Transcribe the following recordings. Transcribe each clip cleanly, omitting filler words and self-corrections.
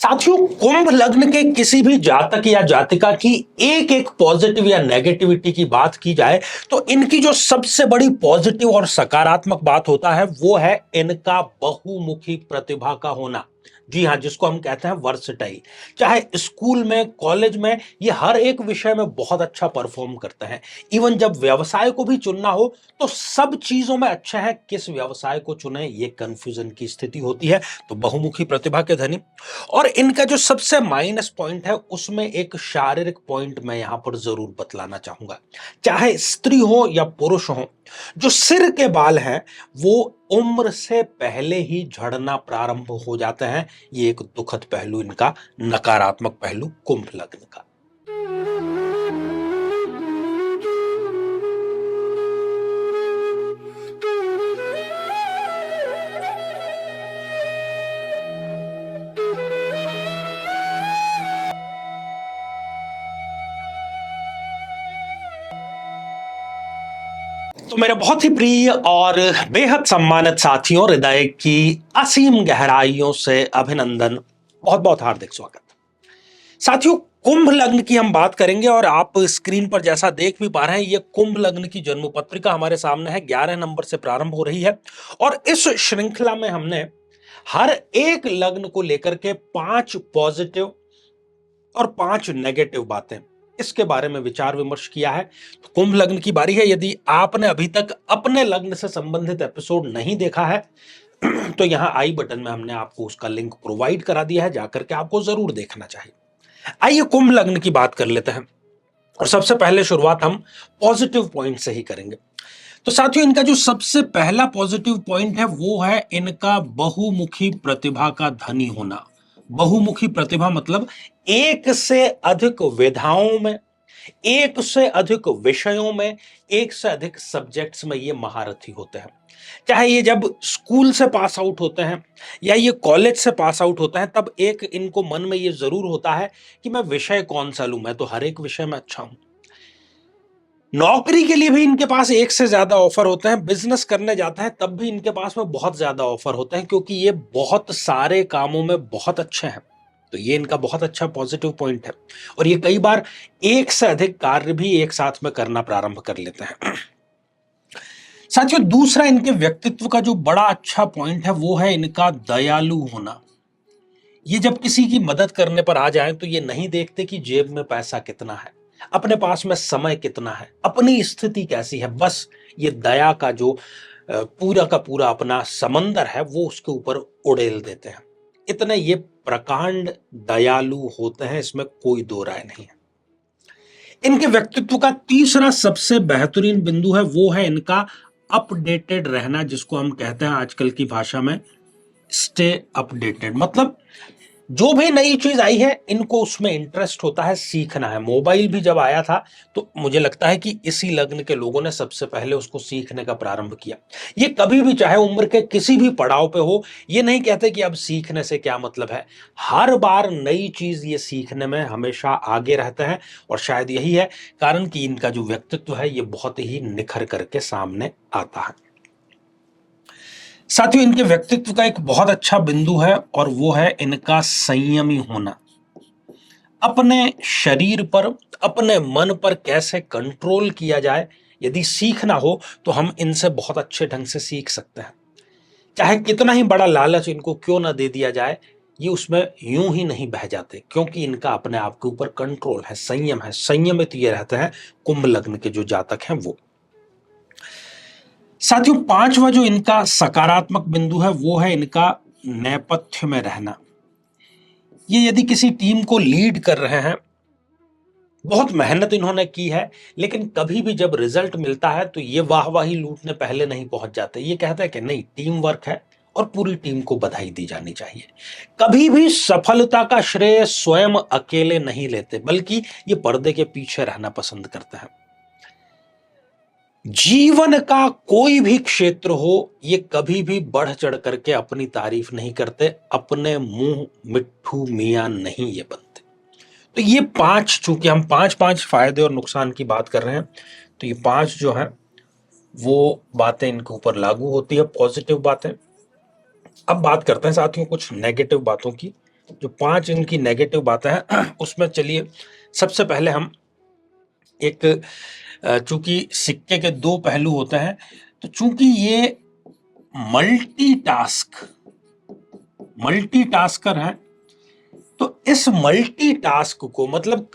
साथियों, कुंभ लग्न के किसी भी जातक या जातिका की एक एक पॉजिटिव या नेगेटिविटी की बात की जाए तो इनकी जो सबसे बड़ी पॉजिटिव और सकारात्मक बात होता है वो है इनका बहुमुखी प्रतिभा का होना। जी हां, जिसको हम कहते हैं वर्सटाइल। चाहे स्कूल में, कॉलेज में, ये हर एक विषय में बहुत अच्छा परफॉर्म करते हैं। इवन जब व्यवसाय को भी चुनना हो तो सब चीजों में अच्छा है, किस व्यवसाय को चुने ये कंफ्यूजन की स्थिति होती है। तो बहुमुखी प्रतिभा के धनी। और इनका जो सबसे माइनस पॉइंट है उसमें एक शारीरिक पॉइंट मैं यहां पर जरूर बतलाना चाहूंगा। चाहे स्त्री हो या पुरुष हो, जो सिर के बाल हैं वो उम्र से पहले ही झड़ना प्रारंभ हो जाते हैं। ये एक दुखद पहलू इनका, नकारात्मक पहलू कुंभ लग्न का। तो मेरे बहुत ही प्रिय और बेहद सम्मानित साथियों, हृदय की असीम गहराइयों से अभिनंदन, बहुत बहुत हार्दिक स्वागत। साथियों, कुंभ लग्न की हम बात करेंगे और आप स्क्रीन पर जैसा देख भी पा रहे हैं, ये कुंभ लग्न की जन्म पत्रिका हमारे सामने है। 11 नंबर से प्रारंभ हो रही है और इस श्रृंखला में हमने हर एक लग्न को लेकर के 5 पॉजिटिव और 5 नेगेटिव बातें, इसके बारे में विचार विमर्श किया है। तो कुंभ लग्न की बारी है। यदि आपने अभी तक अपने लग्न से संबंधित एपिसोड नहीं देखा है तो यहां आई बटन में हमने आपको उसका लिंक प्रोवाइड करा दिया है, जाकर के आपको जरूर देखना चाहिए। आइए कुंभ लग्न की बात कर लेते हैं और सबसे पहले शुरुआत हम पॉजिटिव पॉइंट से ही करेंगे। तो साथियों, इनका जो सबसे पहला पॉजिटिव पॉइंट है वो है इनका बहुमुखी प्रतिभा का धनी होना। बहुमुखी प्रतिभा मतलब एक से अधिक विधाओं में, एक से अधिक विषयों में, एक से अधिक सब्जेक्ट्स में ये महारथी होते हैं। चाहे ये जब स्कूल से पास आउट होते हैं या ये कॉलेज से पास आउट होते हैं, तब एक इनको मन में ये जरूर होता है कि मैं विषय कौन सा लूं, मैं तो हर एक विषय में अच्छा हूं। नौकरी के लिए भी इनके पास एक से ज्यादा ऑफर होते हैं, बिजनेस करने जाते हैं तब भी इनके पास में बहुत ज्यादा ऑफर होते हैं, क्योंकि ये बहुत सारे कामों में बहुत अच्छे हैं। तो ये इनका बहुत अच्छा पॉजिटिव पॉइंट है और ये कई बार एक से अधिक कार्य भी एक साथ में करना प्रारंभ कर लेते हैं। साथियों, दूसरा इनके व्यक्तित्व का जो बड़ा अच्छा पॉइंट है वो है इनका दयालु होना। ये जब किसी की मदद करने पर आ जाएं तो ये नहीं देखते कि जेब में पैसा कितना है, अपने पास में समय कितना है, अपनी स्थिति कैसी है। बस ये दया का जो पूरा का पूरा अपना समंदर है वो उसके ऊपर उड़ेल देते हैं। इतने ये प्रकांड दयालु होते हैं, इसमें कोई दो राय नहीं है। इनके व्यक्तित्व का तीसरा सबसे बेहतरीन बिंदु है वो है इनका अपडेटेड रहना, जिसको हम कहते हैं आजकल की भाषा में स्टे अपडेटेड। मतलब जो भी नई चीज आई है इनको उसमें इंटरेस्ट होता है, सीखना है। मोबाइल भी जब आया था तो मुझे लगता है कि इसी लग्न के लोगों ने सबसे पहले उसको सीखने का प्रारंभ किया। ये कभी भी, चाहे उम्र के किसी भी पड़ाव पे हो, ये नहीं कहते कि अब सीखने से क्या मतलब है। हर बार नई चीज ये सीखने में हमेशा आगे रहते हैं और शायद यही है कारण कि इनका जो व्यक्तित्व है ये बहुत ही निखर करके सामने आता है। साथियों, इनके व्यक्तित्व का एक बहुत अच्छा बिंदु है और वो है इनका संयमी होना। अपने शरीर पर, अपने मन पर कैसे कंट्रोल किया जाए, यदि सीखना हो तो हम इनसे बहुत अच्छे ढंग से सीख सकते हैं। चाहे कितना ही बड़ा लालच इनको क्यों ना दे दिया जाए, ये उसमें यूं ही नहीं बह जाते, क्योंकि इनका अपने आप के ऊपर कंट्रोल है, संयम है। संयमित ये रहते हैं कुंभ लग्न के जो जातक हैं वो। साथियों, पांचवा जो इनका सकारात्मक बिंदु है वो है इनका नेपथ्य में रहना। ये यदि किसी टीम को लीड कर रहे हैं, बहुत मेहनत इन्होंने की है, लेकिन कभी भी जब रिजल्ट मिलता है तो ये वाहवाही लूटने पहले नहीं पहुंच जाते। ये कहते हैं कि नहीं, टीम वर्क है और पूरी टीम को बधाई दी जानी चाहिए। कभी भी सफलता का श्रेय स्वयं अकेले नहीं लेते, बल्कि ये पर्दे के पीछे रहना पसंद करते हैं। जीवन का कोई भी क्षेत्र हो, ये कभी भी बढ़ चढ़ करके अपनी तारीफ नहीं करते, अपने मुंह मिट्ठू मियां नहीं ये बनते। तो ये 5, चूंकि हम 5 फायदे और नुकसान की बात कर रहे हैं, तो ये 5 जो है वो बातें इनके ऊपर लागू होती है, पॉजिटिव बातें। अब बात करते हैं साथियों कुछ नेगेटिव बातों की, जो 5 इनकी नेगेटिव बातें हैं उसमें चलिए सबसे पहले हम एक चूंकि सिक्के के 2 पहलू होते हैं, तो चूंकि ये मल्टीटास्कर हैं, तो इस मल्टीटास्क को मतलब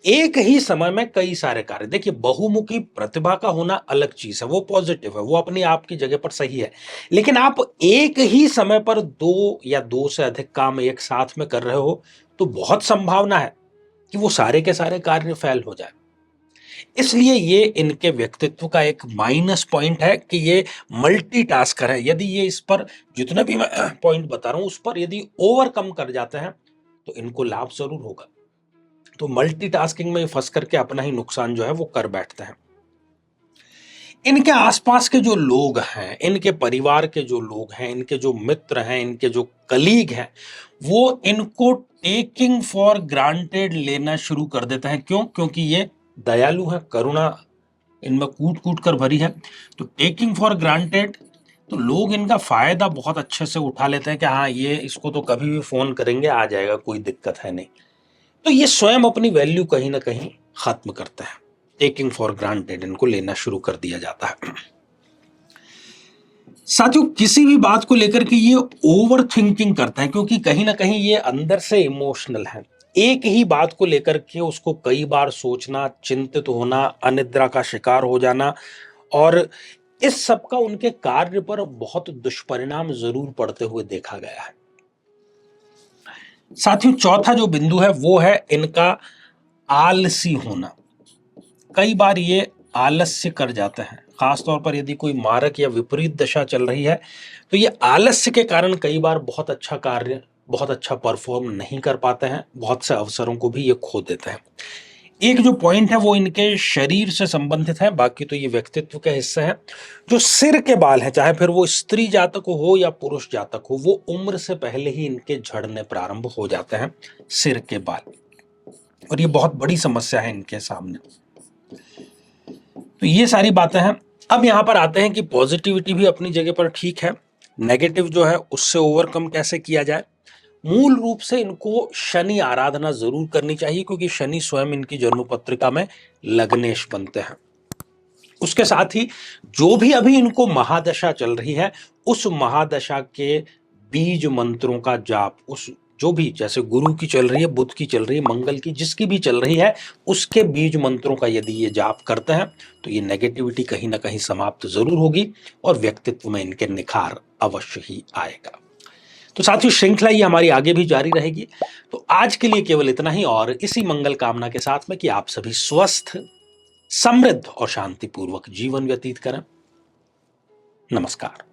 एक ही समय में कई सारे कार्य, देखिए बहुमुखी प्रतिभा का होना अलग चीज है, वो पॉजिटिव है, वो अपनी आप की जगह पर सही है, लेकिन आप एक ही समय पर 2 या 2 से अधिक काम एक साथ में कर रहे हो तो बहुत संभावना है कि वो सारे के सारे कार्य फेल हो जाए। इसलिए ये इनके व्यक्तित्व का एक माइनस पॉइंट है कि ये मल्टीटास्कर है। यदि ये इस पर जितना भी मैं पॉइंट बता रहा हूं उस पर यदि ओवरकम कर जाते हैं तो इनको लाभ जरूर होगा। तो मल्टीटास्किंग में फंस करके अपना ही नुकसान जो है वो कर बैठते हैं। इनके आसपास के जो लोग हैं, इनके परिवार के जो लोग हैं, इनके जो मित्र हैं, इनके जो कलीग हैं, वो इनको टेकिंग फॉर ग्रांटेड लेना शुरू कर देते हैं। क्यों? क्योंकि ये दयालु है, करुणा इनमें कूट कूट कर भरी है। तो टेकिंग फॉर ग्रांटेड, तो लोग इनका फायदा बहुत अच्छे से उठा लेते हैं कि हाँ ये इसको तो कभी भी फोन करेंगे आ जाएगा, कोई दिक्कत है नहीं। तो ये स्वयं अपनी वैल्यू कहीं ना कहीं खत्म करते हैं। टेकिंग फॉर ग्रांटेड इनको लेना शुरू कर दिया जाता है। साथियों, किसी भी बात को लेकर के ये ओवर थिंकिंग करते हैं क्योंकि कहीं ना कहीं ये अंदर से इमोशनल है। एक ही बात को लेकर के उसको कई बार सोचना, चिंतित होना, अनिद्रा का शिकार हो जाना, और इस सब का उनके कार्य पर बहुत दुष्परिणाम जरूर पड़ते हुए देखा गया है। साथियों, चौथा जो बिंदु है वो है इनका आलसी होना। कई बार ये आलस्य कर जाते हैं, खासतौर पर यदि कोई मारक या विपरीत दशा चल रही है तो ये आलस्य के कारण कई बार बहुत अच्छा कार्य, बहुत अच्छा परफॉर्म नहीं कर पाते हैं, बहुत से अवसरों को भी ये खो देते हैं। एक जो पॉइंट है वो इनके शरीर से संबंधित है, बाकी तो ये व्यक्तित्व के हिस्से हैं। जो सिर के बाल हैं, चाहे फिर वो स्त्री जातक हो या पुरुष जातक हो, वो उम्र से पहले ही इनके झड़ने प्रारंभ हो जाते हैं, सिर के बाल, और ये बहुत बड़ी समस्या है इनके सामने। तो ये सारी बातें हैं। अब यहां पर आते हैं कि पॉजिटिविटी भी अपनी जगह पर ठीक है, नेगेटिव जो है उससे ओवरकम कैसे किया जाए। मूल रूप से इनको शनि आराधना जरूर करनी चाहिए क्योंकि शनि स्वयं इनकी जन्म पत्रिका में लग्नेश बनते हैं। उसके साथ ही जो भी अभी इनको महादशा चल रही है उस महादशा के बीज मंत्रों का जाप, उस जो भी, जैसे गुरु की चल रही है, बुध की चल रही है, मंगल की, जिसकी भी चल रही है, उसके बीज मंत्रों का यदि ये जाप करते हैं तो ये नेगेटिविटी कहीं ना कहीं समाप्त जरूर होगी और व्यक्तित्व में इनके निखार अवश्य ही आएगा। तो साथियों, श्रृंखला ये हमारी आगे भी जारी रहेगी। तो आज के लिए केवल इतना ही, और इसी मंगल कामना के साथ में कि आप सभी स्वस्थ, समृद्ध और शांतिपूर्वक जीवन व्यतीत करें। नमस्कार।